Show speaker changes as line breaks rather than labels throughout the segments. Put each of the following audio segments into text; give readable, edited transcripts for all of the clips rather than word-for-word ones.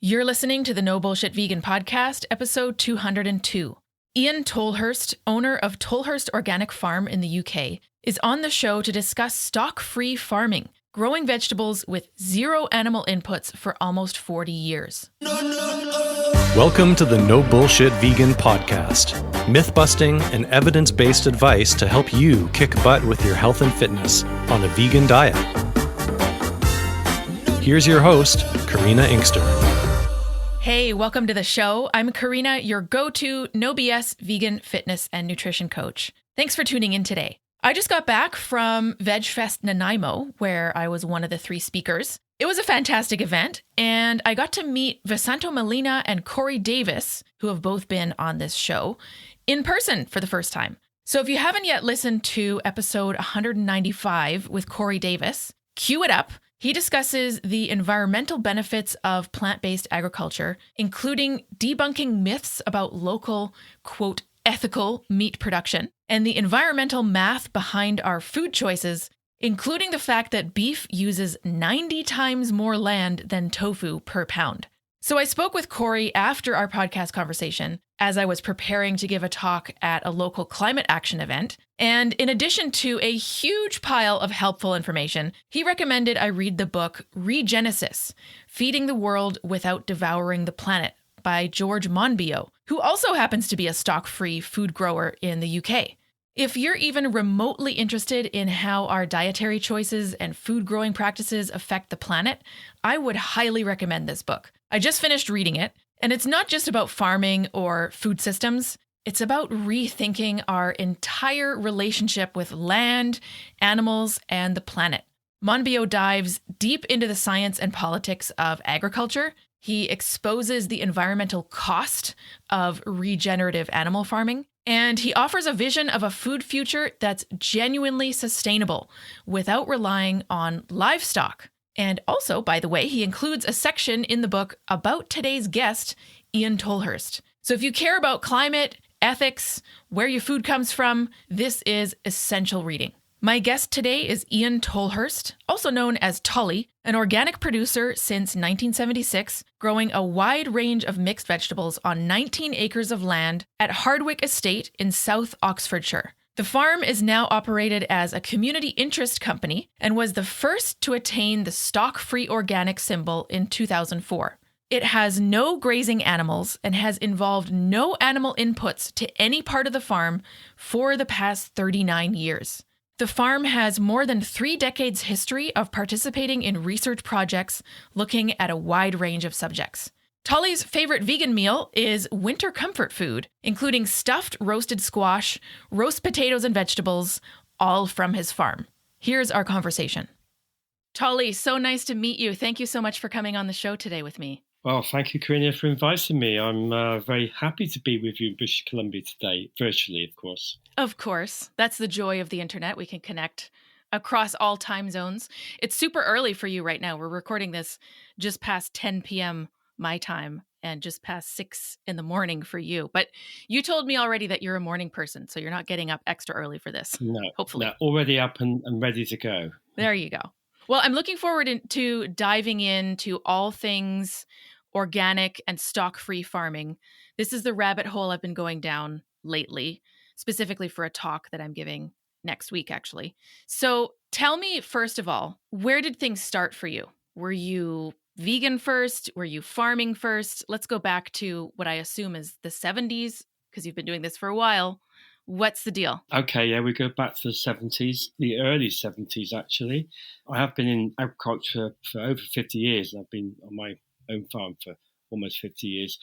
You're listening to the No Bullshit Vegan Podcast, episode 202. Iain Tolhurst, owner of Tolhurst Organic Farm in the UK, is on the show to discuss stock-free farming, growing vegetables with zero animal inputs for almost 40 years.
Welcome to the No Bullshit Vegan Podcast. Myth-busting and evidence-based advice to help you kick butt with your health and fitness on a vegan diet. Here's your host, Karina Inkster.
Hey, welcome to the show. I'm Karina, your go-to no BS vegan fitness and nutrition coach. Thanks for tuning in today. I just got back from VegFest Nanaimo, where I was one of the three speakers. It was a fantastic event, and I got to meet Visanto Molina and Corey Davis, who have both been on this show, in person for the first time. So if you haven't yet listened to episode 195 with Corey Davis, cue it up. He discusses the environmental benefits of plant-based agriculture, including debunking myths about local, quote, ethical meat production, and the environmental math behind our food choices, including the fact that beef uses 90 times more land than tofu per pound. So I spoke with Corey after our podcast conversation as I was preparing to give a talk at a local climate action event. And in addition to a huge pile of helpful information, he recommended I read the book Regenesis, Feeding the World Without Devouring the Planet by George Monbiot, who also happens to be a stock-free food grower in the UK. If you're even remotely interested in how our dietary choices and food growing practices affect the planet, I would highly recommend this book. I just finished reading it, and it's not just about farming or food systems. It's about rethinking our entire relationship with land, animals, and the planet. Monbiot dives deep into the science and politics of agriculture. He exposes the environmental cost of regenerative animal farming, and he offers a vision of a food future that's genuinely sustainable without relying on livestock. And also, by the way, he includes a section in the book about today's guest, Iain Tolhurst. So if you care about climate, ethics, where your food comes from, this is essential reading. My guest today is Iain Tolhurst, also known as Tolly, an organic producer since 1976, growing a wide range of mixed vegetables on 19 acres of land at Hardwick Estate in South Oxfordshire. The farm is now operated as a community interest company and was the first to attain the stock-free organic symbol in 2004. It has no grazing animals and has involved no animal inputs to any part of the farm for the past 39 years. The farm has more than 3 decades history of participating in research projects looking at a wide range of subjects. Tolly's favorite vegan meal is winter comfort food, including stuffed roasted squash, roast potatoes and vegetables, all from his farm. Here's our conversation. Tolly, so nice to meet you. Thank you so much for coming on the show today with me.
Well, thank you, Karina, for inviting me. I'm very happy to be with you in British Columbia today, virtually, of course.
Of course. That's the joy of the internet. We can connect across all time zones. It's super early for you right now. We're recording this just past 10 p.m. my time and just past 6 in the morning for you. But you told me already that you're a morning person, so you're not getting up extra early for this.
No,
hopefully.
No, already up and ready to go.
There you go. Well, I'm looking forward to diving into all things organic and stock-free farming. This is the rabbit hole I've been going down lately, specifically for a talk that I'm giving next week, actually. So tell me, first of all, where did things start for you? Were you vegan first? Were you farming first? Let's go back to what I assume is the 70s, because you've been doing this for a while. What's the deal?
Okay, yeah, we go back to the 70s, the early 70s, actually. I have been in agriculture for over 50 years, and I've been on my own farm for almost 50 years.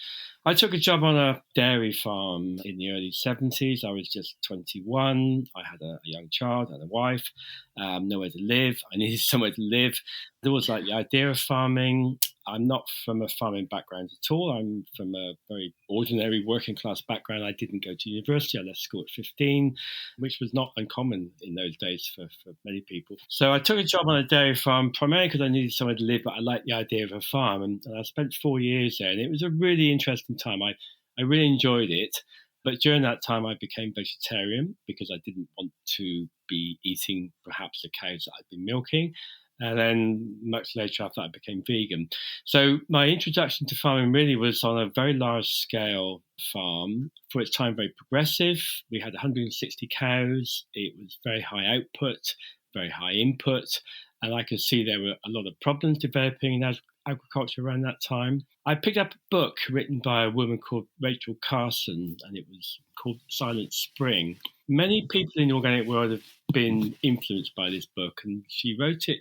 I took a job on a dairy farm in the early 70s. I was just 21. I had a young child and a wife, nowhere to live. I needed somewhere to live. There was like the idea of farming. I'm not from a farming background at all. I'm from a very ordinary working class background. I didn't go to university. I left school at 15, which was not uncommon in those days for many people. So I took a job on a dairy farm primarily because I needed somewhere to live, but I liked the idea of a farm. And I spent 4 years there, and it was a really interesting time. I really enjoyed it. But during that time, I became vegetarian because I didn't want to be eating perhaps the cows that I'd been milking. And then much later after that, I became vegan. So my introduction to farming really was on a very large scale farm. For its time, very progressive. We had 160 cows. It was very high output, very high input. And I could see there were a lot of problems developing in agriculture around that time. I picked up a book written by a woman called Rachel Carson, and it was called Silent Spring. Many people in the organic world have been influenced by this book, and she wrote it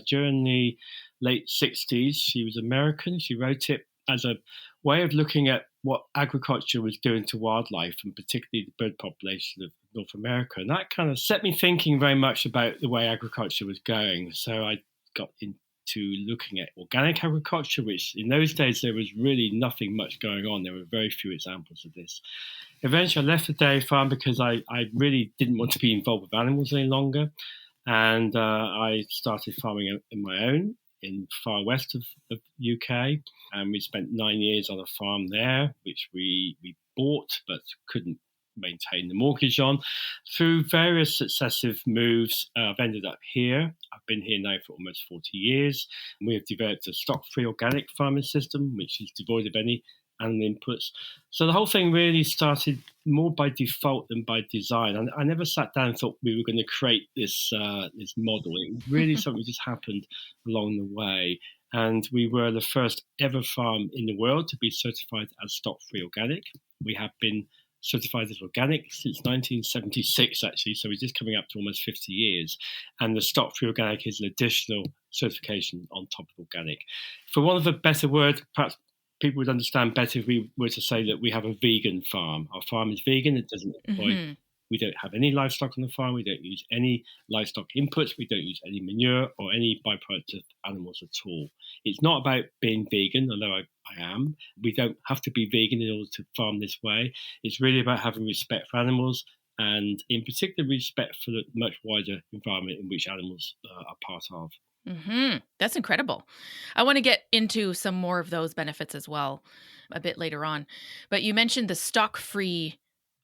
during the late 60s. She was American. She wrote it as a way of looking at what agriculture was doing to wildlife, and particularly the bird population of North America. And that kind of set me thinking very much about the way agriculture was going. So I got into looking at organic agriculture, which in those days there was really nothing much going on. There were very few examples of this. Eventually I left the dairy farm because I really didn't want to be involved with animals any longer. And I started farming in my own in far west of UK. And we spent 9 years on a farm there, which we bought but couldn't maintain the mortgage on. Through various successive moves, I've ended up here. I've been here now for almost 40 years. We have developed a stock-free organic farming system, which is devoid of any animal inputs. So the whole thing really started more by default than by design. And I never sat down and thought we were going to create this model. It was really something just happened along the way. And we were the first ever farm in the world to be certified as stock-free organic. We have been certified as organic since 1976, actually, so we're just coming up to almost 50 years. And the stock-free organic is an additional certification on top of organic. For want of a better word, perhaps people would understand better if we were to say that we have a vegan farm. Our farm is vegan. It doesn't employ, we don't have any livestock on the farm. We don't use any livestock inputs. We don't use any manure or any byproducts of animals at all. It's not about being vegan, although I am. We don't have to be vegan in order to farm this way. It's really about having respect for animals, and in particular respect for the much wider environment in which animals are part of.
That's incredible. I want to get into some more of those benefits as well a bit later on. But you mentioned the stock-free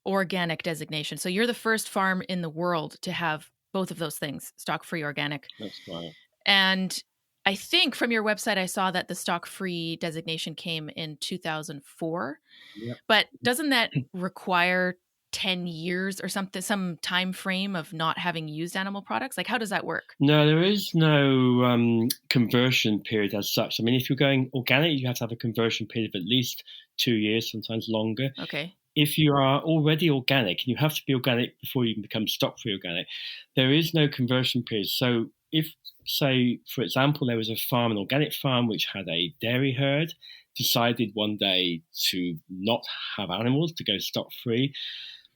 organic designation. So you're the first farm in the world to have both of those things, stock-free organic.
That's right.
And I think from your website, I saw that the stock-free designation came in 2004.
Yep.
But doesn't that require 10 years or something, some time frame of not having used animal products? Like, how does that work?
No, there is no conversion period as such. I mean, if you're going organic, you have to have a conversion period of at least 2 years, sometimes longer.
Okay.
If you are already organic, and you have to be organic before you can become stock-free organic, there is no conversion period. So if, say, for example, there was a farm, an organic farm, which had a dairy herd, decided one day to not have animals, to go stock-free,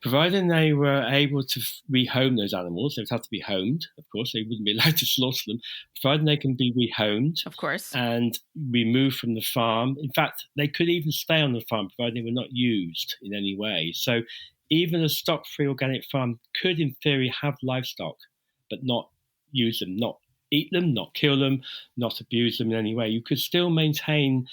providing they were able to rehome those animals, they would have to be homed, of course, they wouldn't be allowed to slaughter them, providing they can be rehomed.
Of course.
And removed from the farm. In fact, they could even stay on the farm, provided they were not used in any way. So even a stock-free organic farm could, in theory, have livestock, but not use them, not eat them, not kill them, not abuse them in any way. You could still maintain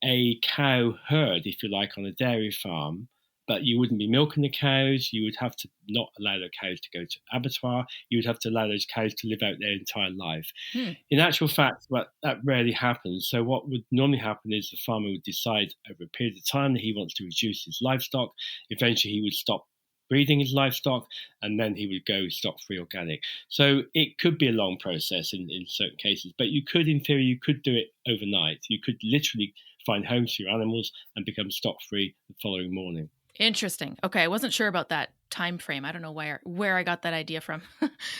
a cow herd, if you like, on a dairy farm, but you wouldn't be milking the cows. You would have to not allow the cows to go to abattoir. You would have to allow those cows to live out their entire life. In actual fact, that rarely happens. So what would normally happen is the farmer would decide over a period of time that he wants to reduce his livestock. Eventually, he would stop breeding his livestock, and then he would go stock-free organic. So it could be a long process in certain cases, but you could, in theory, you could do it overnight. You could literally find homes for your animals and become stock-free the following morning.
Interesting. Okay, I wasn't sure about that time frame. I don't know where I got that idea from,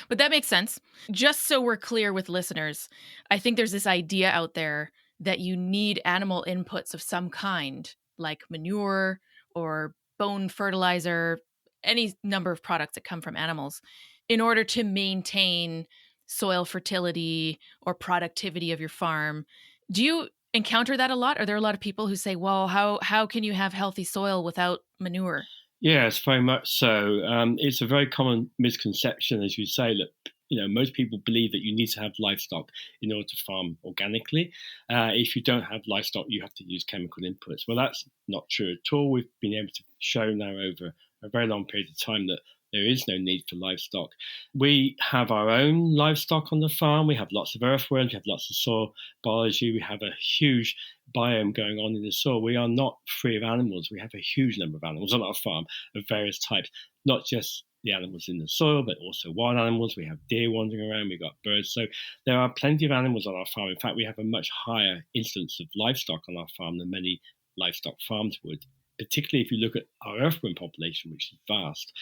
but that makes sense. Just so we're clear with listeners, I think there's this idea out there that you need animal inputs of some kind, like manure or bone fertilizer, any number of products that come from animals, in order to maintain soil fertility or productivity of your farm. Do you encounter that a lot? Are there a lot of people who say, well, how can you have healthy soil without manure?
Yes, very much so. It's a very common misconception, as you say, that most people believe that you need to have livestock in order to farm organically. If you don't have livestock, you have to use chemical inputs. Well, that's not true at all. We've been able to show now over a very long period of time that there is no need for livestock. We have our own livestock on the farm. We have lots of earthworms. We have lots of soil biology. We have a huge biome going on in the soil. We are not free of animals. We have a huge number of animals on our farm of various types, not just the animals in the soil, but also wild animals. We have deer wandering around. We've got birds. So there are plenty of animals on our farm. In fact, we have a much higher incidence of livestock on our farm than many livestock farms would, particularly if you look at our earthworm population, which is vast.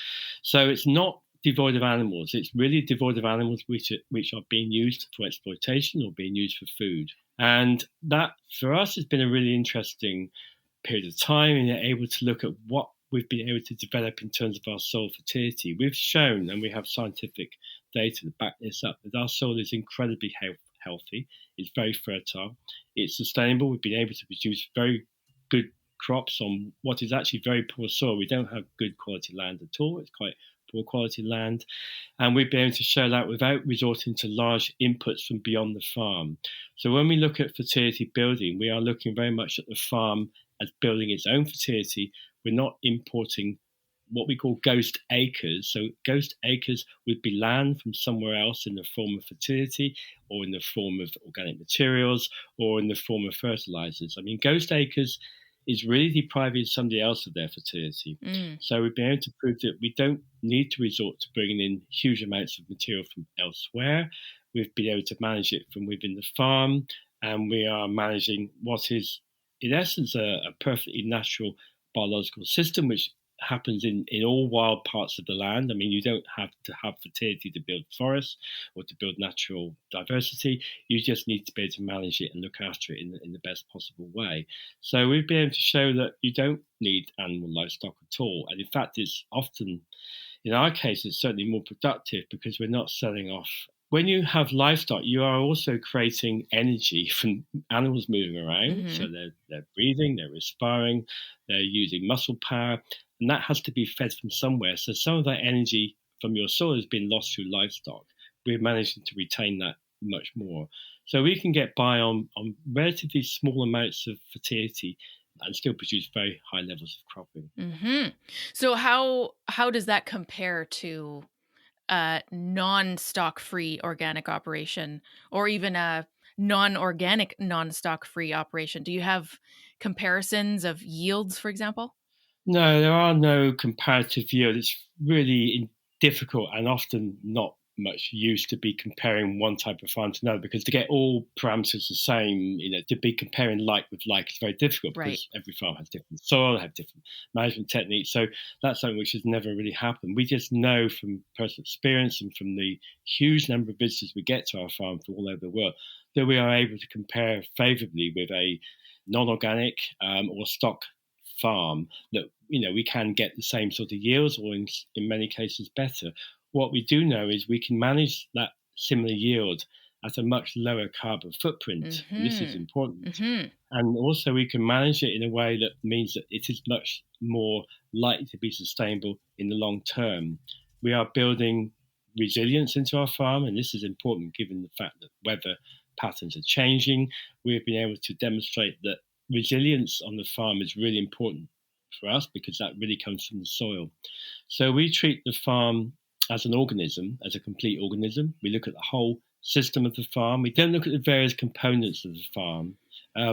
So it's not devoid of animals. It's really devoid of animals which are being used for exploitation or being used for food. And that, for us, has been a really interesting period of time, and you're able to look at what we've been able to develop in terms of our soil fertility. We've shown, and we have scientific data to back this up, that our soil is incredibly healthy. It's very fertile. It's sustainable. We've been able to produce very good crops on what is actually very poor soil. We don't have good quality land at all. It's quite poor quality land. And we've been able to show that without resorting to large inputs from beyond the farm. So when we look at fertility building, we are looking very much at the farm as building its own fertility. We're not importing what we call ghost acres. So ghost acres would be land from somewhere else in the form of fertility or in the form of organic materials or in the form of fertilizers. I mean, ghost acres is really depriving somebody else of their fertility. So we've been able to prove that we don't need to resort to bringing in huge amounts of material from elsewhere. We've been able to manage it from within the farm, and we are managing what is, in essence, a perfectly natural biological system, which happens in all wild parts of the land. I mean, you don't have to have fertility to build forests or to build natural diversity. You just need to be able to manage it and look after it in the best possible way. So we've been able to show that you don't need animal livestock at all. And in fact, it's often, in our case, it's certainly more productive because we're not selling off. When you have livestock, you are also creating energy from animals moving around. So they're breathing, they're respiring, they're using muscle power, and that has to be fed from somewhere. So some of that energy from your soil has been lost through livestock. We're managing to retain that much more. So we can get by on relatively small amounts of fertility and still produce very high levels of cropping.
So how does that compare to non-stock free organic operation, or even a non-organic non-stock free operation? Do you have comparisons of yields, for example?
No, there are no comparative yield. It's really difficult and often not much use to be comparing one type of farm to another, because to get all parameters the same, to be comparing like with like is very difficult, because every farm has different soil, have different management techniques. So that's something which has never really happened. We just know from personal experience and from the huge number of visitors we get to our farm from all over the world that we are able to compare favorably with a non-organic or stock farm, that we can get the same sort of yields, or in many cases better. What we do know is we can manage that similar yield at a much lower carbon footprint. And this is important. And also we can manage it in a way that means that it is much more likely to be sustainable in the long term. We are building resilience into our farm, and this is important given the fact that weather patterns are changing. We've been able to demonstrate that resilience on the farm is really important for us, because that really comes from the soil. So we treat the farm as an organism, as a complete organism. We look at the whole system of the farm. We don't look at the various components of the farm.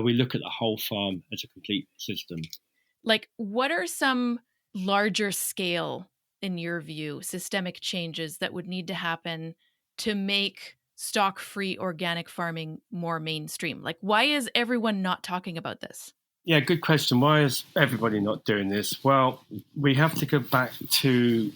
We look at the whole farm as a complete system.
Like, what are some larger scale, in your view, systemic changes that would need to happen to make stock-free organic farming more mainstream? Like, why is everyone not talking about this?
Yeah, good question. Why is everybody not doing this? Well, we have to go back to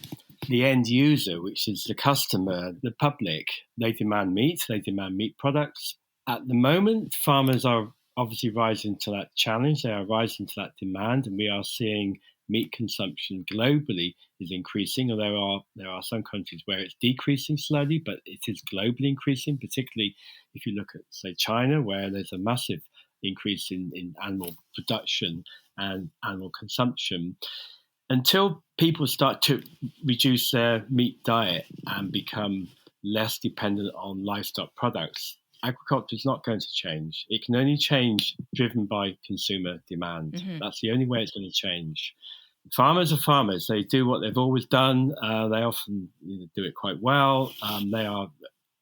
the end user, which is the customer, the public. They demand meat, they demand meat products. At the moment, farmers are obviously rising to that challenge. They are rising to that demand, and we are seeing meat consumption globally is increasing. Although there are some countries where it's decreasing slowly, but it is globally increasing, particularly if you look at, say, China, where there's a massive increase in animal production and animal consumption. Until people start to reduce their meat diet and become less dependent on livestock products, agriculture is not going to change. It can only change driven by consumer demand. That's the only way it's going to change. Farmers are farmers. They do what they've always done. They often do it quite well. They are,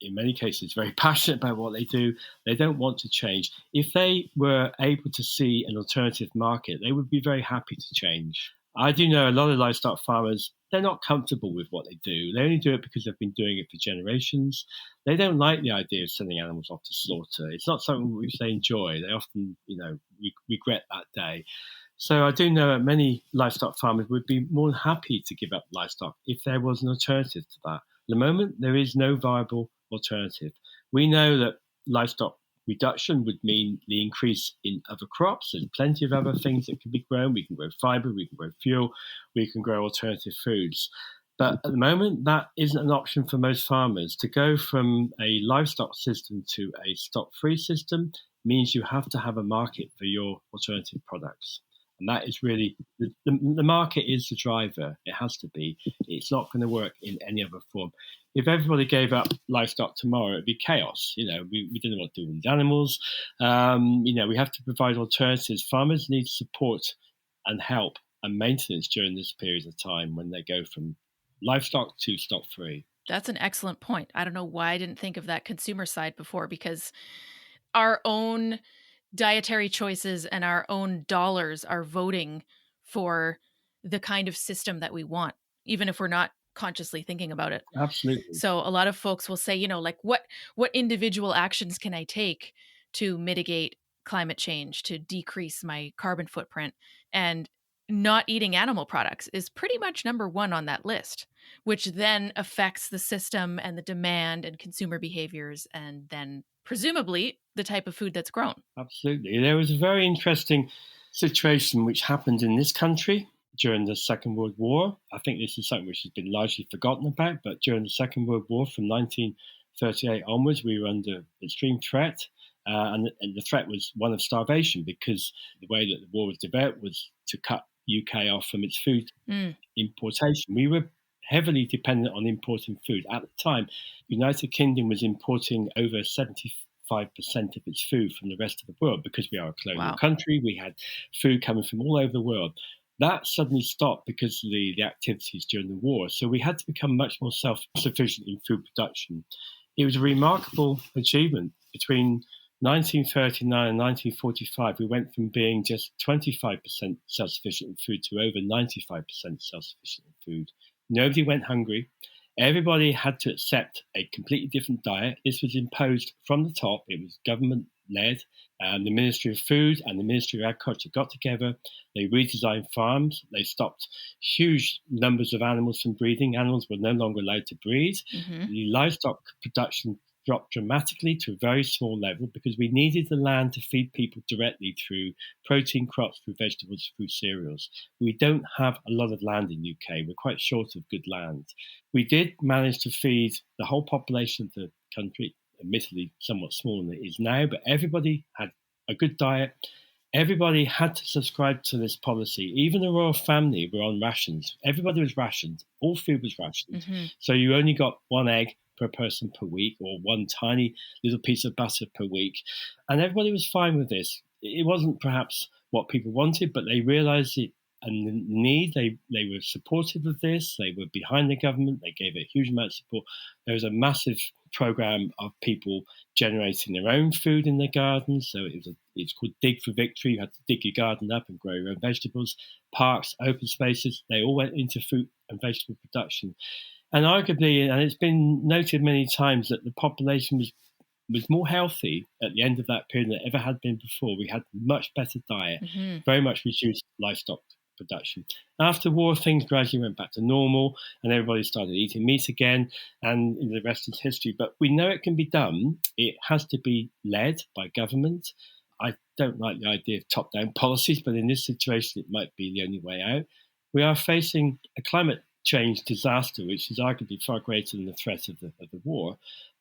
in many cases, very passionate about what they do. They don't want to change. If they were able to see an alternative market, they would be very happy to change. I do know a lot of livestock farmers, they're not comfortable with what they do. They only do it because they've been doing it for generations. They don't like the idea of sending animals off to slaughter. It's not something which they enjoy. They often, regret that day. So I do know that many livestock farmers would be more than happy to give up livestock if there was an alternative to that. At the moment, there is no viable alternative. We know that livestock reduction would mean the increase in other crops. There's plenty of other things that can be grown. We can grow fibre, we can grow fuel, we can grow alternative foods. But at the moment, that isn't an option for most farmers. To go from a livestock system to a stock-free system means you have to have a market for your alternative products. And that is really, the market is the driver. It has to be. It's not going to work in any other form. If everybody gave up livestock tomorrow, it'd be chaos. We don't know what to do with these animals. We have to provide alternatives. Farmers need support and help and maintenance during this period of time when they go from livestock to stock-free.
That's an excellent point. I don't know why I didn't think of that consumer side before, because our own dietary choices and our own dollars are voting for the kind of system that we want, even if we're not consciously thinking about it.
Absolutely.
So a lot of folks will say, what individual actions can I take to mitigate climate change, to decrease my carbon footprint? And not eating animal products is pretty much number one on that list, which then affects the system and the demand and consumer behaviors, and then presumably the type of food that's grown.
Absolutely. There was a very interesting situation which happened in this country during the Second World War. I think this is something which has been largely forgotten about, but during the Second World War, from 1938 onwards, we were under extreme threat. And the threat was one of starvation, because the way that the war was developed was to cut UK off from its food importation. We were heavily dependent on importing food. At the time, the United Kingdom was importing over 75% of its food from the rest of the world, because we are a colonial country. We had food coming from all over the world. That suddenly stopped because of the activities during the war. So we had to become much more self-sufficient in food production. It was a remarkable achievement. Between 1939 and 1945, we went from being just 25% self-sufficient in food to over 95% self-sufficient in food. Nobody went hungry. Everybody had to accept a completely different diet. This was imposed from the top. It was government-led. The Ministry of Food and the Ministry of Agriculture got together. They redesigned farms. They stopped huge numbers of animals from breeding. Animals were no longer allowed to breed. Mm-hmm. The livestock production dropped dramatically to a very small level, because we needed the land to feed people directly through protein crops, through vegetables, through cereals. We don't have a lot of land in the UK. We're quite short of good land. We did manage to feed the whole population of the country, admittedly somewhat smaller than it is now, but everybody had a good diet. Everybody had to subscribe to this policy. Even the royal family were on rations. Everybody was rationed. All food was rationed. Mm-hmm. So you only got one egg per person per week, or one tiny little piece of butter per week. And everybody was fine with this. It wasn't perhaps what people wanted, but they realized it and the need. They were supportive of this. They were behind the government. They gave it a huge amount of support. There was a massive program of people generating their own food in their gardens. So it's called Dig for Victory. You had to dig your garden up and grow your own vegetables. Parks, open spaces, they all went into fruit and vegetable production. And arguably, and it's been noted many times, that the population was more healthy at the end of that period than it ever had been before. We had much better diet, very much reduced livestock production. After war, things gradually went back to normal, and everybody started eating meat again, and the rest is history. But we know it can be done. It has to be led by government. I don't like the idea of top-down policies, but in this situation, it might be the only way out. We are facing a climate change disaster, which is arguably far greater than the threat of the war,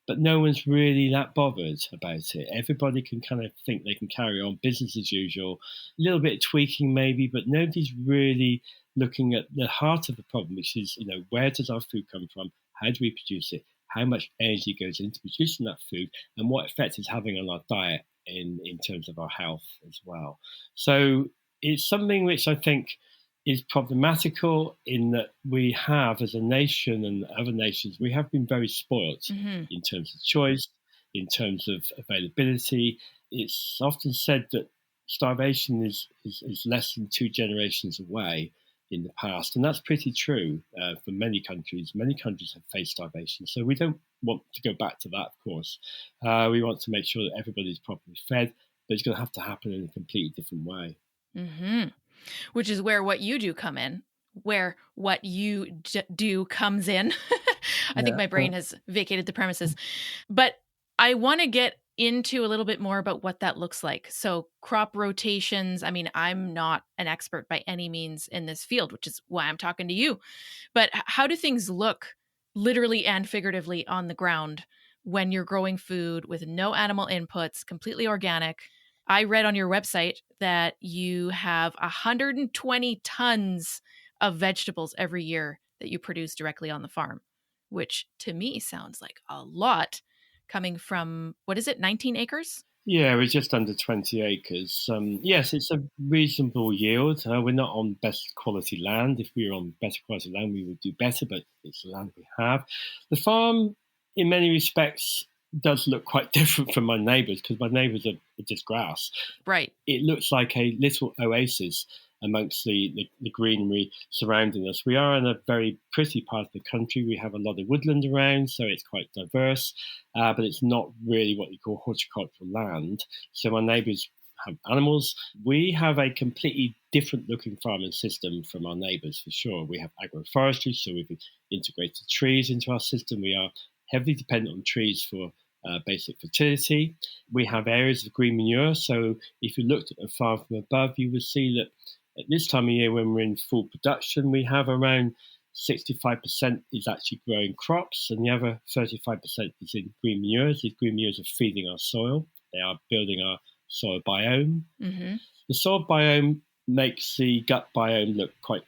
but no one's really that bothered about it. Everybody can kind of think they can carry on business as usual, a little bit of tweaking maybe, but nobody's really looking at the heart of the problem, which is, where does our food come from? How do we produce it? How much energy goes into producing that food, and what effect it's having on our diet in terms of our health as well. So it's something which I think is problematical in that we have, as a nation and other nations, we have been very spoilt in terms of choice, in terms of availability. It's often said that starvation is less than 2 generations away in the past, and that's pretty true for many countries. Many countries have faced starvation, so we don't want to go back to that, of course. We want to make sure that everybody's properly fed, but it's going to have to happen in a completely different way.
Which is where what you do come in, where what you do comes in. I think my brain has vacated the premises. But I want to get into a little bit more about what that looks like. So crop rotations, I mean, I'm not an expert by any means in this field, which is why I'm talking to you. But how do things look literally and figuratively on the ground when you're growing food with no animal inputs, completely organic? I read on your website that you have 120 tons of vegetables every year that you produce directly on the farm, which to me sounds like a lot coming from, 19 acres?
Yeah, we're just under 20 acres. Yes, it's a reasonable yield. We're not on best quality land. If we were on better quality land, we would do better, but it's the land we have. The farm, in many respects, does look quite different from my neighbours, because my neighbours are just grass.
Right.
It looks like a little oasis amongst the greenery surrounding us. We are in a very pretty part of the country. We have a lot of woodland around, so it's quite diverse, but it's not really what you call horticultural land. So my neighbours have animals. We have a completely different looking farming system from our neighbours, for sure. We have agroforestry, so we've integrated trees into our system. We are heavily dependent on trees for basic fertility. We have areas of green manure. So if you looked at a farm from above, you would see that at this time of year, when we're in full production, we have around 65% is actually growing crops, and the other 35% is in green manures. These green manures are feeding our soil. They are building our soil biome. The soil biome makes the gut biome look quite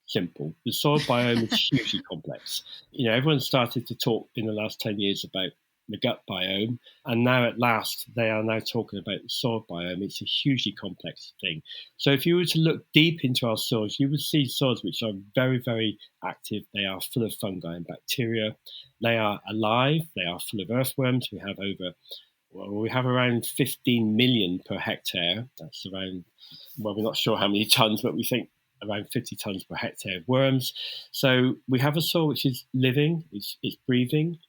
simple. The soil biome is hugely complex. Everyone started to talk in the last 10 years about the gut biome, and now at last they are now talking about the soil biome. It's a hugely complex thing. So if you were to look deep into our soils, you would see soils which are very, very active. They are full of fungi and bacteria. They are alive. They are full of earthworms. We have around 15 million per hectare. That's around, we're not sure how many tons, but we think around 50 tons per hectare of worms. So we have a soil which is living, it's breathing,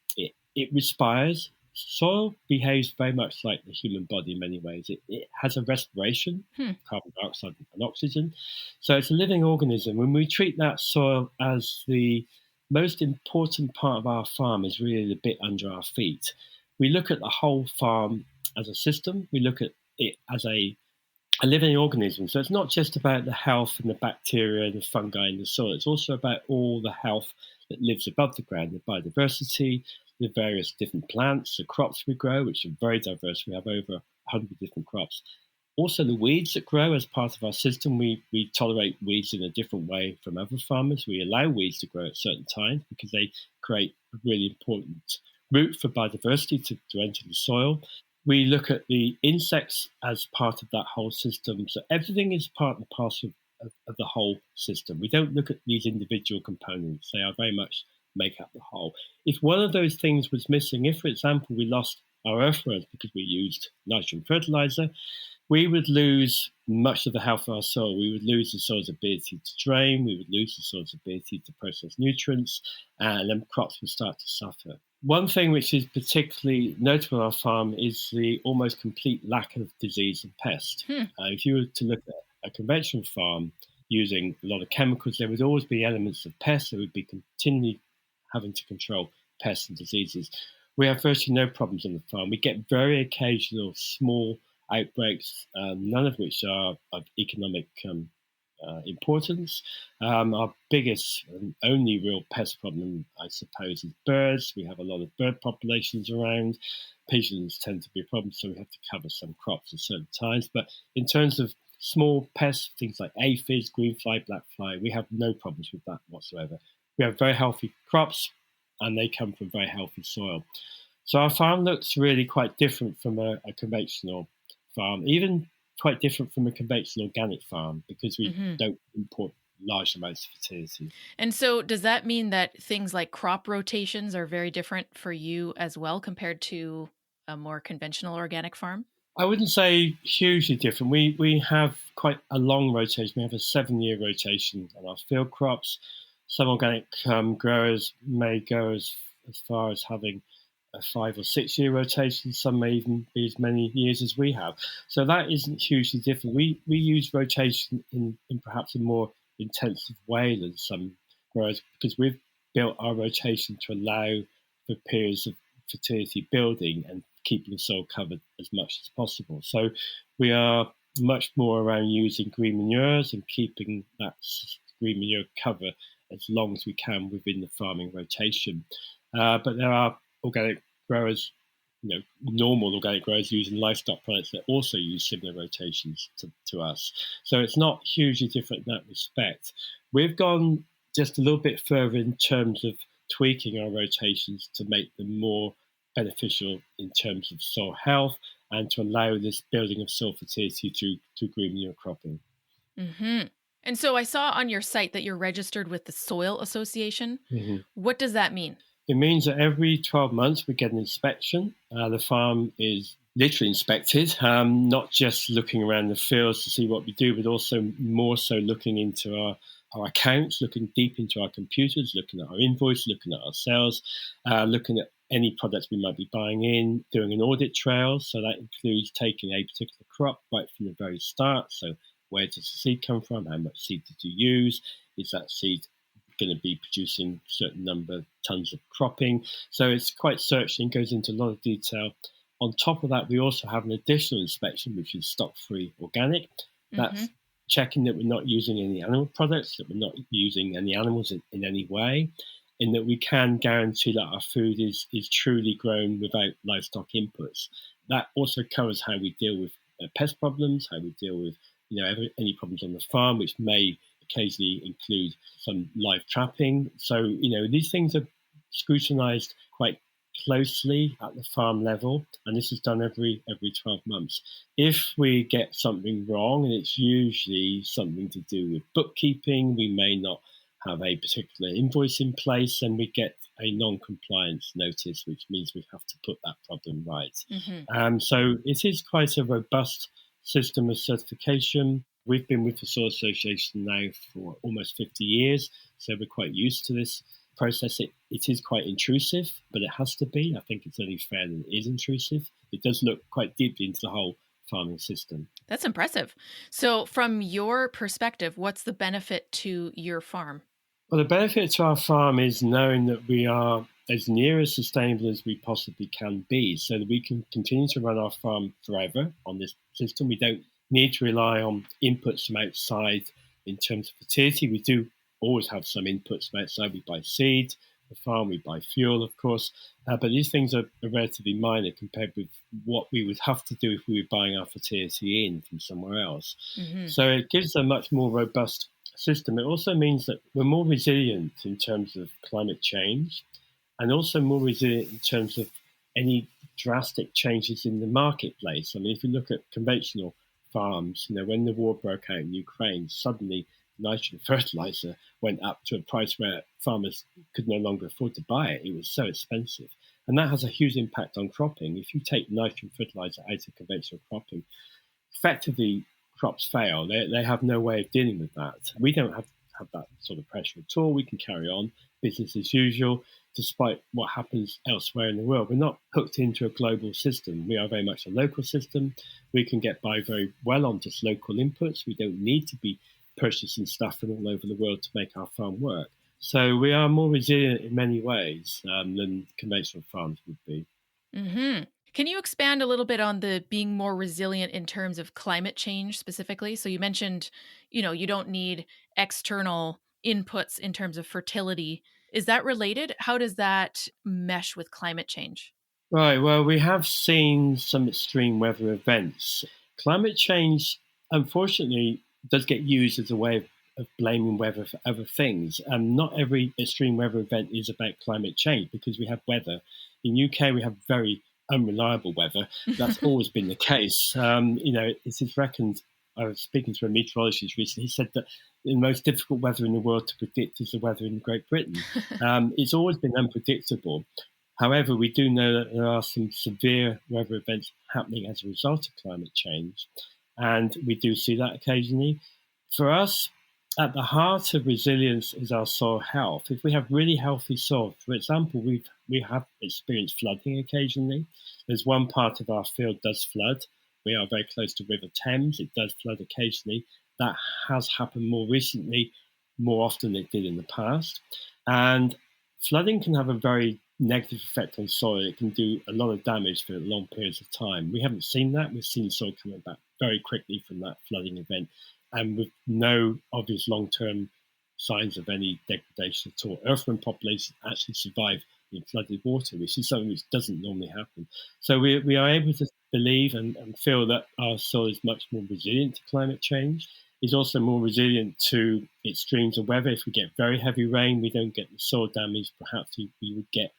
it respires. Soil behaves very much like the human body in many ways. It has a respiration, carbon dioxide and oxygen. So it's a living organism. When we treat that soil as the most important part of our farm, is really the bit under our feet. We look at the whole farm as a system. We look at it as a living organism. So it's not just about the health and the bacteria and the fungi in the soil. It's also about all the health that lives above the ground, the biodiversity, the various different plants, the crops we grow, which are very diverse. We have over 100 different crops. Also the weeds that grow as part of our system. We tolerate weeds in a different way from other farmers. We allow weeds to grow at certain times because they create a really important route for biodiversity to enter the soil. We look at the insects as part of that whole system. So everything is part and parcel of the whole system. We don't look at these individual components. They are very much make up the whole. If one of those things was missing, if, for example, we lost our earthworms because we used nitrogen fertilizer, we would lose much of the health of our soil. We would lose the soil's ability to drain. We would lose the soil's ability to process nutrients, and then crops would start to suffer. One thing which is particularly notable on our farm is the almost complete lack of disease and pest. If you were to look at a conventional farm using a lot of chemicals, there would always be elements of pests. There would be continually having to control pests and diseases. We have virtually no problems on the farm. We get very occasional small outbreaks, none of which are of economic importance. Our biggest and only real pest problem, I suppose, is birds. We have a lot of bird populations around. Pigeons tend to be a problem, so we have to cover some crops at certain times. But in terms of small pests, things like aphids, greenfly, blackfly, we have no problems with that whatsoever. We have very healthy crops, and they come from very healthy soil. So our farm looks really quite different from a conventional farm, even quite different from a conventional organic farm, because we don't import large amounts of fertility.
And so does that mean that things like crop rotations are very different for you as well compared to a more conventional organic farm?
I wouldn't say hugely different. We have quite a long rotation. We have a 7-year rotation on our field crops. Some organic growers may go as far as having a 5 or 6 year rotation. Some may even be as many years as we have. So that isn't hugely different. We use rotation in perhaps a more intensive way than some growers because we've built our rotation to allow for periods of fertility building and keeping the soil covered as much as possible. So we are much more around using green manures and keeping that green manure cover as long as we can within the farming rotation. But there are organic growers, normal organic growers using livestock products that also use similar rotations to us. So it's not hugely different in that respect. We've gone just a little bit further in terms of tweaking our rotations to make them more beneficial in terms of soil health and to allow this building of soil fertility through green manure cropping.
Mm-hmm. And so I saw on your site that you're registered with the Soil Association.
Mm-hmm.
What does that mean?
It means that every 12 months we get an inspection. The farm is literally inspected, not just looking around the fields to see what we do, but also more so looking into our accounts, looking deep into our computers, looking at our invoice, looking at our sales, looking at any products we might be buying in, doing an audit trail. So that includes taking a particular crop right from the very start. So where does the seed come from? How much seed did you use? Is that seed going to be producing a certain number of tons of cropping? So it's quite searching, goes into a lot of detail. On top of that, we also have an additional inspection, which is stock-free organic. That's checking that we're not using any animal products, that we're not using any animals in any way, and that we can guarantee that our food is truly grown without livestock inputs. That also covers how we deal with pest problems, how we deal with any problems on the farm, which may occasionally include some live trapping. So, these things are scrutinized quite closely at the farm level, and this is done every 12 months. If we get something wrong, and it's usually something to do with bookkeeping, we may not have a particular invoice in place, and we get a non-compliance notice, which means we have to put that problem right. Mm-hmm. So it is quite a robust system of certification. We've been with the Soil Association now for almost 50 years, so we're quite used to this process. It is quite intrusive, but it has to be. I think it's only fair that it is intrusive. It does look quite deeply into the whole farming system.
That's impressive. So from your perspective, what's the benefit to your farm?
Well, the benefit to our farm is knowing that we are as near as sustainable as we possibly can be, so that we can continue to run our farm forever on this system. We don't need to rely on inputs from outside in terms of fertility. We do always have some inputs from outside. We buy seed, the farm, we buy fuel, of course, but these things are relatively minor compared with what we would have to do if we were buying our fertility in from somewhere else. Mm-hmm. So it gives a much more robust system. It also means that we're more resilient in terms of climate change, and also more resilient in terms of any drastic changes in the marketplace. I mean, if you look at conventional farms, when the war broke out in Ukraine, suddenly nitrogen fertilizer went up to a price where farmers could no longer afford to buy it. It was so expensive. And that has a huge impact on cropping. If you take nitrogen fertilizer out of conventional cropping, effectively crops fail. They have no way of dealing with that. We don't have that sort of pressure at all. We can carry on business as usual, despite what happens elsewhere in the world. We're not hooked into a global system. We are very much a local system. We can get by very well on just local inputs. We don't need to be purchasing stuff from all over the world to make our farm work. So we are more resilient in many ways than conventional farms would be.
Mm-hmm. Can you expand a little bit on the being more resilient in terms of climate change specifically? So you mentioned, you don't need external inputs in terms of fertility. Is that related? How does that mesh with climate change?
Right. Well, we have seen some extreme weather events. Climate change, unfortunately, does get used as a way of blaming weather for other things. Not every extreme weather event is about climate change, because we have weather. In UK, we have very unreliable weather. That's always been the case. It is reckoned I was speaking to a meteorologist recently. He said that the most difficult weather in the world to predict is the weather in Great Britain. It's always been unpredictable. However, we do know that there are some severe weather events happening as a result of climate change, and we do see that occasionally. For us, at the heart of resilience is our soil health. If we have really healthy soil, for example, we have experienced flooding occasionally. There's one part of our field does flood. We are very close to River Thames. It does flood occasionally. That has happened more recently, more often than it did in the past. And flooding can have a very negative effect on soil. It can do a lot of damage for long periods of time. We haven't seen that. We've seen soil coming back very quickly from that flooding event, and with no obvious long-term signs of any degradation at all. Earthworm populations actually survive in flooded water, which is something which doesn't normally happen. So we are able to believe and feel that our soil is much more resilient to climate change. It's also more resilient to extremes of weather. If we get very heavy rain, we don't get the soil damage perhaps we would get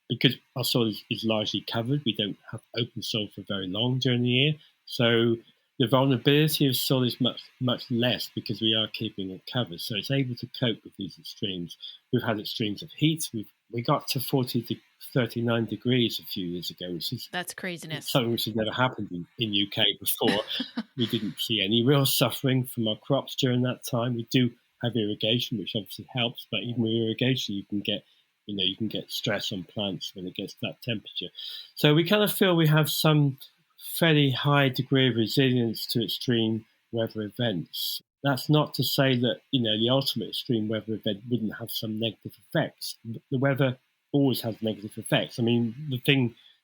because our soil is largely covered. We don't have open soil for very long during the year. So the vulnerability of soil is much, much less because we are keeping it covered. So it's able to cope with these extremes. We've had extremes of heat. We got to 40 to 39 degrees a few years ago, which is
that's craziness.
Something which has never happened in UK before. We didn't see any real suffering from our crops during that time. We do have irrigation, which obviously helps, but even with irrigation, you can get stress on plants when it gets to that temperature. So we kind of feel we have some fairly high degree of resilience to extreme weather events. That's not to say that, the ultimate extreme weather event wouldn't have some negative effects. The weather always has negative effects. I mean,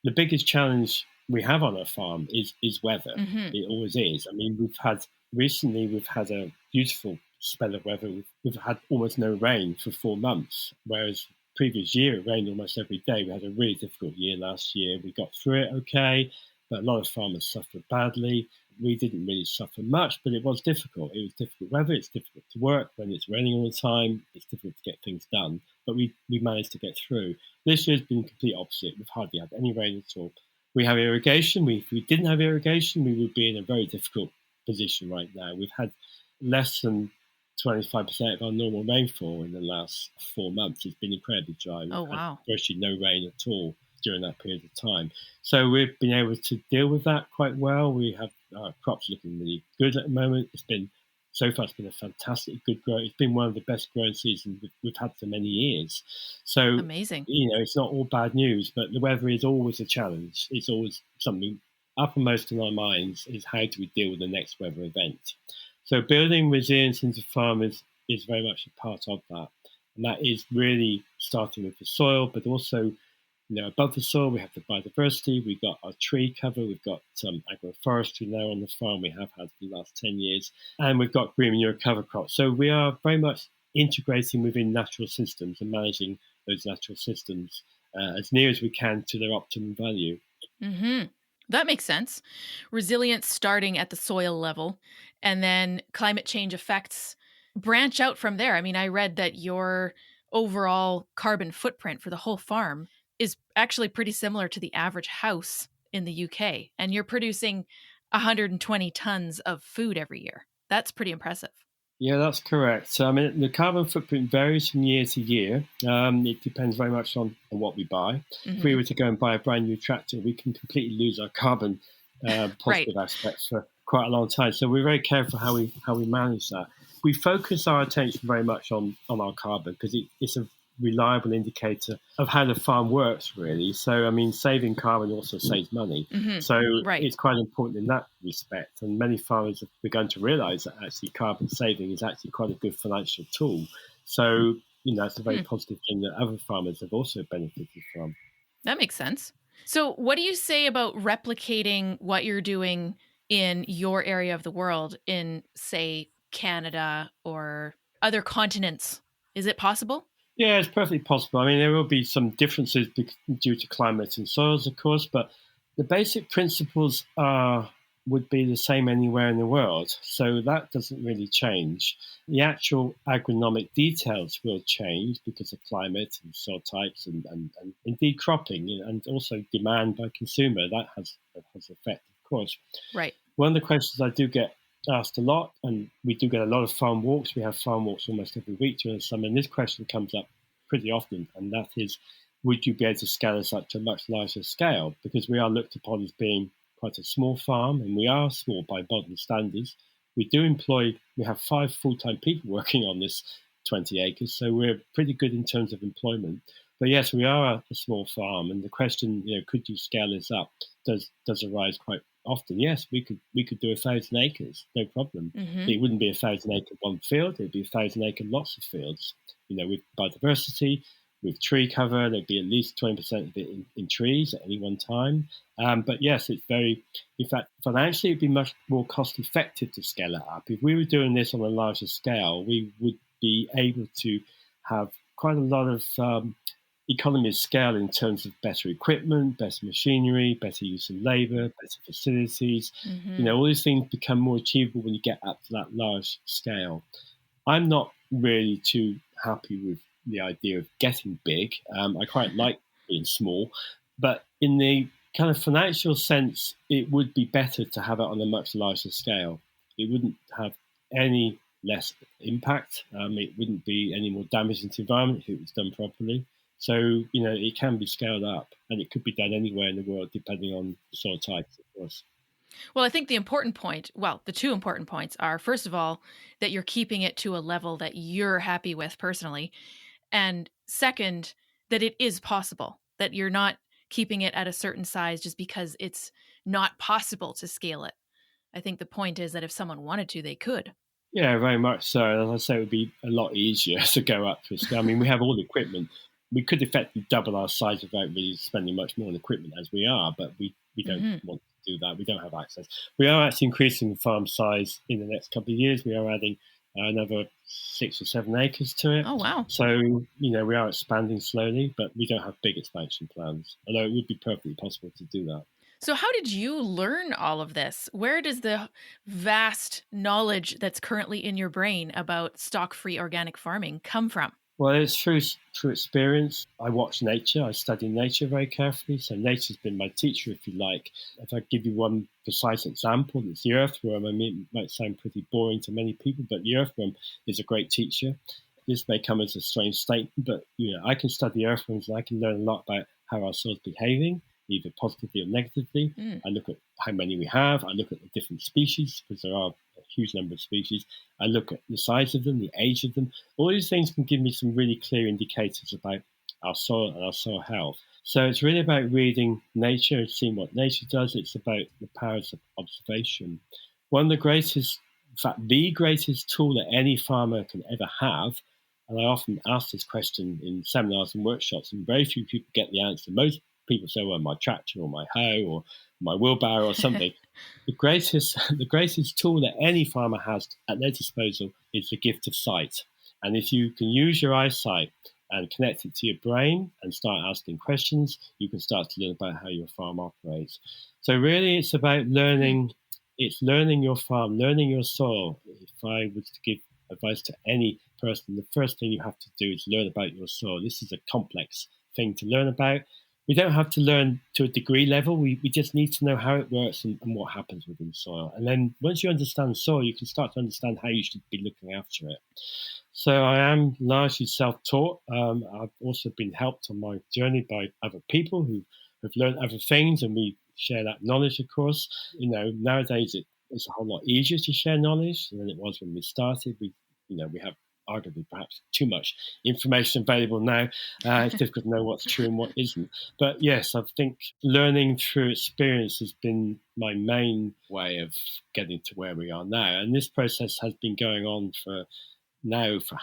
the biggest challenge we have on our farm is weather. Mm-hmm. It always is. I mean, we've had a beautiful spell of weather. We've had almost no rain for 4 months, whereas previous year it rained almost every day. We had a really difficult year last year. We got through it okay, but a lot of farmers suffered badly. We didn't really suffer much, but it was difficult. It was difficult weather. It's difficult to work when it's raining all the time. It's difficult to get things done, but we managed to get through. This year's been the complete opposite. We've hardly had any rain at all. We have irrigation. If we didn't have irrigation, we would be in a very difficult position right now. We've had less than 25% of our normal rainfall in the last 4 months. It's been incredibly dry.
Oh, wow.
Virtually no rain at all during that period of time. So we've been able to deal with that quite well. We have our crops looking really good at the moment. So far, it's been a fantastic good growth. It's been one of the best growing seasons we've had for many years. So
amazing.
It's not all bad news, but the weather is always a challenge. It's always something uppermost in our minds is how do we deal with the next weather event. So building resilience into farmers is very much a part of that. And that is really starting with the soil, but also above the soil, we have the biodiversity, we've got our tree cover, we've got agroforestry now on the farm, we have had for the last 10 years, and we've got green manure cover crops. So we are very much integrating within natural systems and managing those natural systems as near as we can to their optimum value.
Mm-hmm. That makes sense. Resilience starting at the soil level, and then climate change effects branch out from there. I mean, I read that your overall carbon footprint for the whole farm is actually pretty similar to the average house in the UK, and you're producing 120 tons of food every year. That's pretty impressive.
Yeah, that's correct. So, I mean, the carbon footprint varies from year to year. It depends very much on what we buy. Mm-hmm. If we were to go and buy a brand new tractor, we can completely lose our carbon positive aspects for quite a long time. So we're very careful how we manage that. We focus our attention very much on our carbon because it's a reliable indicator of how the farm works, really. So, I mean, saving carbon also saves money. Mm-hmm. So It's quite important in that respect. And many farmers have begun to realize that actually carbon saving is actually quite a good financial tool. So, that's a very positive thing that other farmers have also benefited from.
That makes sense. So what do you say about replicating what you're doing in your area of the world in, say, Canada or other continents? Is it possible?
Yeah, it's perfectly possible. I mean, there will be some differences due to climate and soils, of course, but the basic principles would be the same anywhere in the world. So that doesn't really change. The actual agronomic details will change because of climate and soil types and indeed cropping and also demand by consumer. That has effect, of course.
Right.
One of the questions I do get asked a lot, and we do get a lot of farm walks. We have farm walks almost every week during the summer, and this question comes up pretty often, and that is, would you be able to scale us up to a much larger scale? Because we are looked upon as being quite a small farm, and we are small by modern standards. We have 5 full-time people working on this 20 acres, so we're pretty good in terms of employment. But yes, we are a small farm, and the question, could you scale this up, does arise quite often. Yes, we could do 1,000 acres, no problem.
Mm-hmm.
It wouldn't be 1,000 acre one field; it'd be 1,000 acre lots of fields. With biodiversity, with tree cover, there'd be at least 20% of it in trees at any one time. But yes, in fact, financially, it'd be much more cost effective to scale it up. If we were doing this on a larger scale, we would be able to have quite a lot of economies of scale in terms of better equipment, better machinery, better use of labour, better facilities.
Mm-hmm.
All these things become more achievable when you get up to that large scale. I'm not really too happy with the idea of getting big. I quite like being small, but in the kind of financial sense, it would be better to have it on a much larger scale. It wouldn't have any less impact. It wouldn't be any more damaging to the environment if it was done properly. So, it can be scaled up, and it could be done anywhere in the world, depending on soil types, of course.
Well, I think the two important points are, first of all, that you're keeping it to a level that you're happy with personally. And second, that it is possible, that you're not keeping it at a certain size just because it's not possible to scale it. I think the point is that if someone wanted to, they could.
Yeah, very much so. As I say, it would be a lot easier to go up to a scale. I mean, we have all the equipment. We could effectively double our size without really spending much more on equipment as we are, but we don't want to do that. We don't have access. We are actually increasing the farm size in the next couple of years. We are adding another 6 or 7 acres to it.
Oh, wow.
So, we are expanding slowly, but we don't have big expansion plans, although it would be perfectly possible to do that.
So how did you learn all of this? Where does the vast knowledge that's currently in your brain about stock-free organic farming come from?
Well, it's through experience. I watch nature. I study nature very carefully. So nature's been my teacher, if you like. If I give you one precise example, it's the earthworm. I mean, it might sound pretty boring to many people, but the earthworm is a great teacher. This may come as a strange statement, but I can study earthworms and I can learn a lot about how our soil's behaving, either positively or negatively. I look at how many we have. I look at the different species, because there are a huge number of species. I look at the size of them, the age of them. All these things can give me some really clear indicators about our soil and our soil health. So it's really about reading nature and seeing what nature does. It's about the powers of observation. One of the greatest, in fact, the greatest tool that any farmer can ever have, and I often ask this question in seminars and workshops, and very few people get the answer. Most people say, well, my tractor or my hoe or my wheelbarrow or something. The greatest tool that any farmer has at their disposal is the gift of sight. And if you can use your eyesight and connect it to your brain and start asking questions, you can start to learn about how your farm operates. So really it's about learning. It's learning your farm, learning your soil. If I was to give advice to any person, the first thing you have to do is learn about your soil. This is a complex thing to learn about. We don't have to learn to a degree level. We just need to know how it works and what happens within soil. And then once you understand soil, you can start to understand how you should be looking after it. So I am largely self-taught. I've also been helped on my journey by other people who have learned other things, and we share that knowledge, of course. Nowadays it's a whole lot easier to share knowledge than it was when we started. We have arguably perhaps too much information available now. It's difficult to know what's true and what isn't. But yes, I think learning through experience has been my main way of getting to where we are now. And this process has been going on for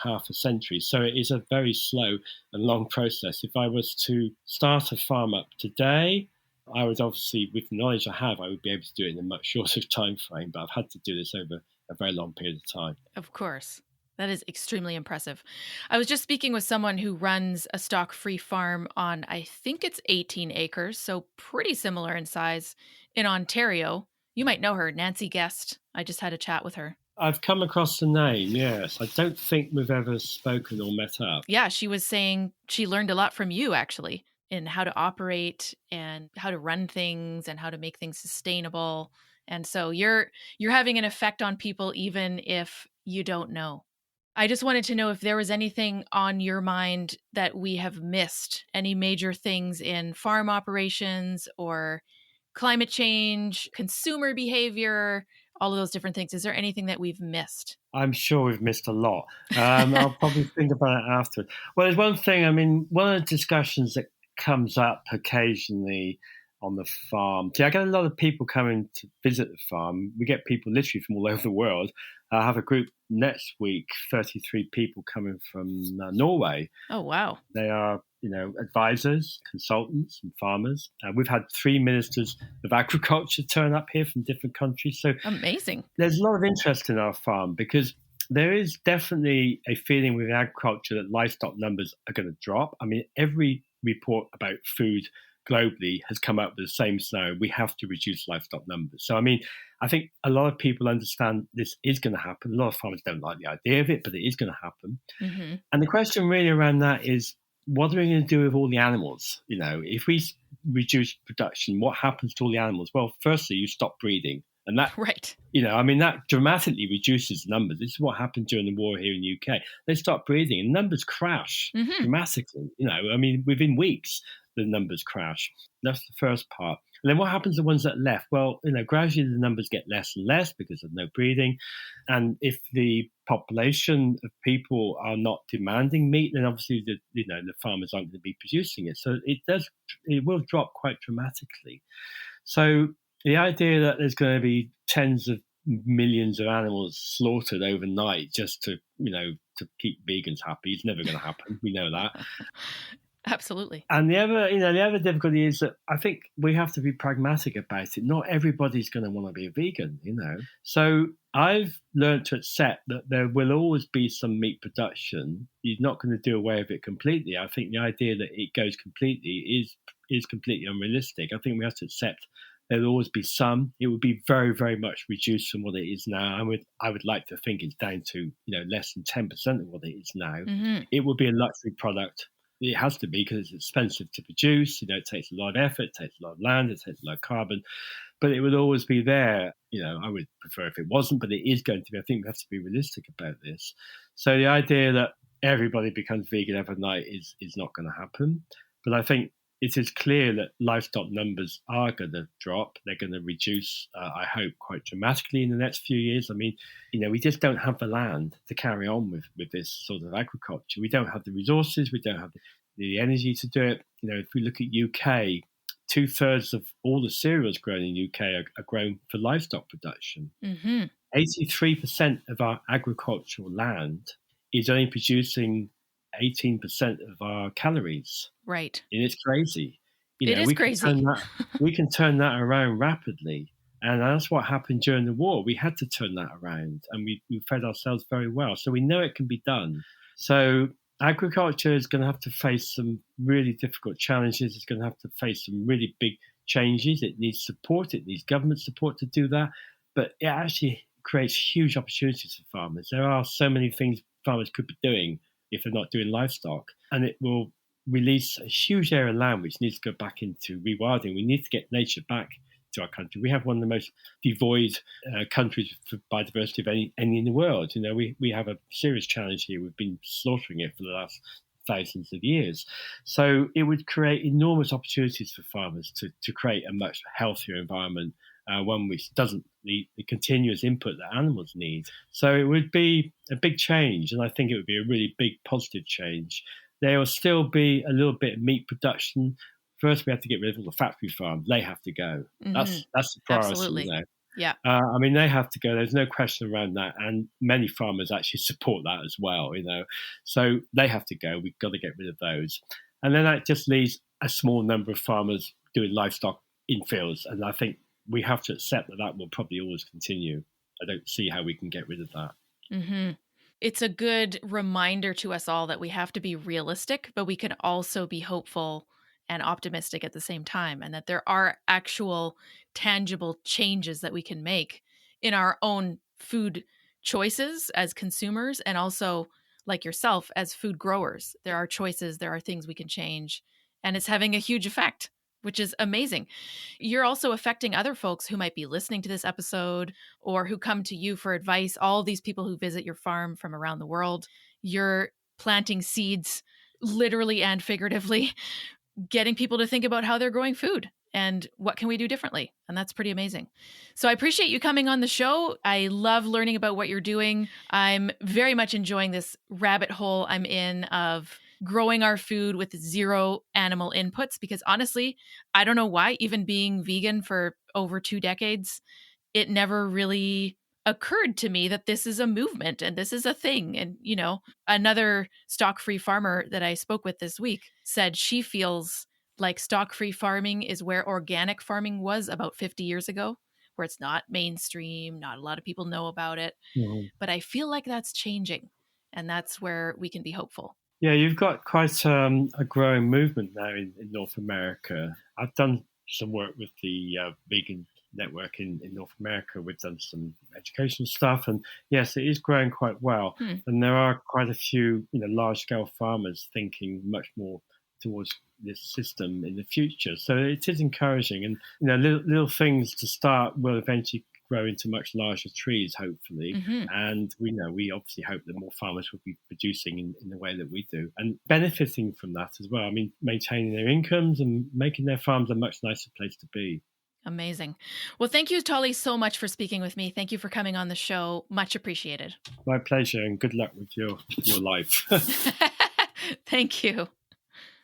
half a century. So it is a very slow and long process. If I was to start a farm up today, I would obviously, with the knowledge I have, I would be able to do it in a much shorter time frame. But I've had to do this over a very long period of time.
Of course. That is extremely impressive. I was just speaking with someone who runs a stock-free farm on, I think it's 18 acres, so pretty similar in size, in Ontario. You might know her, Nancy Guest. I just had a chat with her.
I've come across the name, yes. I don't think we've ever spoken or met up.
Yeah, she was saying she learned a lot from you, actually, in how to operate and how to run things and how to make things sustainable. And so you're having an effect on people even if you don't know. I just wanted to know if there was anything on your mind that we have missed, any major things in farm operations or climate change, consumer behavior, all of those different things. Is there anything that we've missed?
I'm sure we've missed a lot. I'll probably think about it afterwards. Well, there's one thing, I mean, one of the discussions that comes up occasionally on the farm. See, I get a lot of people coming to visit the farm. We get people literally from all over the world. I have a group next week, 33 people coming from Norway.
Oh, wow.
They are, advisors, consultants and farmers. We've had 3 ministers of agriculture turn up here from different countries. So
amazing.
There's a lot of interest in our farm because there is definitely a feeling within agriculture that livestock numbers are going to drop. I mean, every report about food globally has come up with the same scenario. We have to reduce livestock numbers. So, I mean, I think a lot of people understand this is going to happen. A lot of farmers don't like the idea of it, but it is going to happen. Mm-hmm. And the question really around that is, what are we going to do with all the animals? If we reduce production, what happens to all the animals? Well, firstly, you stop breeding. And that,
right.
That dramatically reduces numbers. This is what happened during the war here in the UK. They stop breeding and numbers crash dramatically. Within weeks, the numbers crash. That's the first part. And then what happens to the ones that are left? Well, gradually the numbers get less and less because of no breeding. And if the population of people are not demanding meat, then obviously the farmers aren't going to be producing it. So it will drop quite dramatically. So the idea that there's going to be tens of millions of animals slaughtered overnight just to keep vegans happy is never going to happen. We know that.
Absolutely.
And the other difficulty is that I think we have to be pragmatic about it. Not everybody's going to want to be a vegan, So I've learned to accept that there will always be some meat production. You're not going to do away with it completely. I think the idea that it goes completely is completely unrealistic. I think we have to accept there'll always be some. It would be very, very much reduced from what it is now. I would like to think it's down to less than 10% of what it is now. Mm-hmm. It will be a luxury product. It has to be because it's expensive to produce. It takes a lot of effort, it takes a lot of land, it takes a lot of carbon, but it would always be there. I would prefer if it wasn't, but it is going to be. I think we have to be realistic about this. So the idea that everybody becomes vegan overnight is not going to happen. But I think it is clear that livestock numbers are going to drop. They're going to reduce, I hope, quite dramatically in the next few years. I mean, we just don't have the land to carry on with this sort of agriculture. We don't have the resources. We don't have the energy to do it. If we look at UK, 2/3 of all the cereals grown in UK are grown for livestock production. Mm-hmm. 83% of our agricultural land is only producing 18% of our calories.
Right.
And it's crazy.
It is crazy.
We can turn that around rapidly. And that's what happened during the war. We had to turn that around and we fed ourselves very well. So we know it can be done. So agriculture is going to have to face some really difficult challenges. It's going to have to face some really big changes. It needs support. It needs government support to do that. But it actually creates huge opportunities for farmers. There are so many things farmers could be doing if they're not doing livestock. And it will release a huge area of land which needs to go back into rewilding. We need to get nature back to our country. We have one of the most devoid countries for biodiversity of any in the world. We have a serious challenge here. We've been slaughtering it for the last thousands of years. So it would create enormous opportunities for farmers to create a much healthier environment, one which doesn't need the continuous input that animals need. So it would be a big change, and I think it would be a really big positive change. There will still be a little bit of meat production. First, we have to get rid of all the factory farms. They have to go. Mm-hmm. That's the priority.
Absolutely. Yeah.
They have to go. There's no question around that. And many farmers actually support that as well, So they have to go. We've got to get rid of those. And then that just leaves a small number of farmers doing livestock in fields. And I think we have to accept that will probably always continue. I don't see how we can get rid of that.
Mm-hmm. It's a good reminder to us all that we have to be realistic, but we can also be hopeful and optimistic at the same time, and that there are actual tangible changes that we can make in our own food choices as consumers, and also, like yourself, as food growers. There are choices, there are things we can change, and it's having a huge effect. which is amazing. You're also affecting other folks who might be listening to this episode or who come to you for advice, all these people who visit your farm from around the world. You're planting seeds, literally and figuratively, getting people to think about how they're growing food and what can we do differently. And that's pretty amazing. So I appreciate you coming on the show. I love learning about what you're doing. I'm very much enjoying this rabbit hole I'm in of growing our food with zero animal inputs, because honestly, I don't know why, even being vegan for over 2 decades, it never really occurred to me that this is a movement and this is a thing. And, you know, another stock-free farmer that I spoke with this week said she feels like stock-free farming is where organic farming was about 50 years ago, where it's not mainstream, not a lot of people know about it. Mm-hmm. But I feel like that's changing, and that's where we can be hopeful.
Yeah, you've got quite a growing movement now in North America. I've done some work with the vegan network in North America. We've done some educational stuff, and yes, it is growing quite well. And there are quite a few, large-scale farmers thinking much more towards this system in the future. So it is encouraging, and little things to start will eventually grow into much larger trees, hopefully. Mm-hmm. And we obviously hope that more farmers will be producing in the way that we do and benefiting from that as well. I mean, maintaining their incomes and making their farms a much nicer place to be.
Amazing. Well, thank you, Tolly, so much for speaking with me. Thank you for coming on the show. Much appreciated.
My pleasure, and good luck with your life.
Thank you.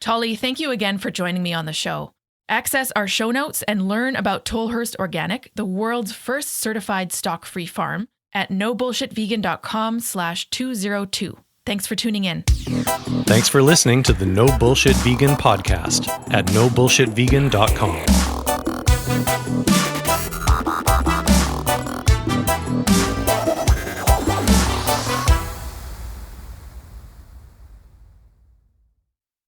Tolly, thank you again for joining me on the show. Access our show notes and learn about Tolhurst Organic, the world's first certified stock-free farm, at nobullshitvegan.com/202. Thanks for tuning in.
Thanks for listening to the No Bullshit Vegan podcast at nobullshitvegan.com.